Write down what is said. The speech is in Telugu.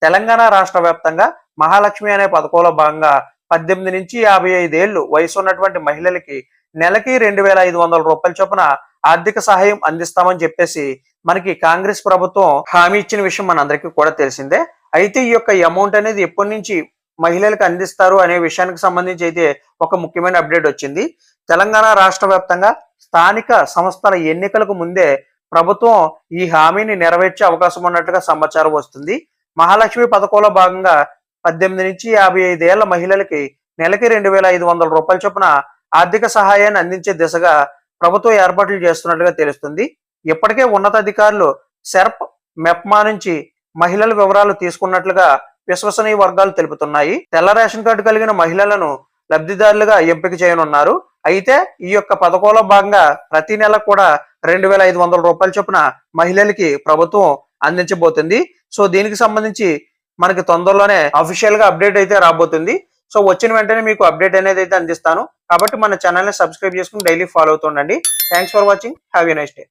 తెలంగాణ రాష్ట్ర వ్యాప్తంగా మహాలక్ష్మి అనే పథకంలో భాగంగా 18 నుంచి 55 ఏళ్లు వయసు ఉన్నటువంటి మహిళలకి నెలకి 2,500 రూపాయల చొప్పున ఆర్థిక సహాయం అందిస్తామని చెప్పేసి మనకి కాంగ్రెస్ ప్రభుత్వం హామీ ఇచ్చిన విషయం మనందరికీ కూడా తెలిసిందే. అయితే ఈ యొక్క అమౌంట్ అనేది ఎప్పటి నుంచి మహిళలకు అందిస్తారు అనే విషయానికి సంబంధించి అయితే ఒక ముఖ్యమైన అప్డేట్ వచ్చింది. తెలంగాణ రాష్ట్ర వ్యాప్తంగా స్థానిక సంస్థల ఎన్నికలకు ముందే ప్రభుత్వం ఈ హామీని నెరవేర్చే అవకాశం ఉన్నట్టుగా సమాచారం వస్తుంది. మహాలక్ష్మి పథకంలో భాగంగా 18 నుంచి 55 ఏళ్ల మహిళలకి నెలకి 2,500 రూపాయల చొప్పున ఆర్థిక సహాయాన్ని అందించే దిశగా ప్రభుత్వం ఏర్పాట్లు చేస్తున్నట్టుగా తెలుస్తుంది. ఇప్పటికే ఉన్నతాధికారులు సెర్ప్, మెప్మా నుంచి మహిళల వివరాలు తీసుకున్నట్లుగా విశ్వసనీయ వర్గాలు తెలుపుతున్నాయి. తెల్ల రేషన్ కార్డు కలిగిన మహిళలను లబ్ధిదారులుగా ఎంపిక చేయనున్నారు. అయితే ఈ యొక్క పథకంలో భాగంగా ప్రతి నెల కూడా 2,500 రూపాయల చొప్పున మహిళలకి ప్రభుత్వం అందించబోతుంది. సో దీనికి సంబంధించి మనకి తొందరలోనే అఫీషియల్ గా అప్డేట్ అయితే రాబోతుంది. సో వచ్చిన వెంటనే మీకు అప్డేట్ అనేది అయితే అందిస్తాను. కాబట్టి మన ఛానల్ ని సబ్స్క్రైబ్ చేసుకుని డైలీ ఫాలో అవుతుండండి. Thanks for watching. Have a nice day.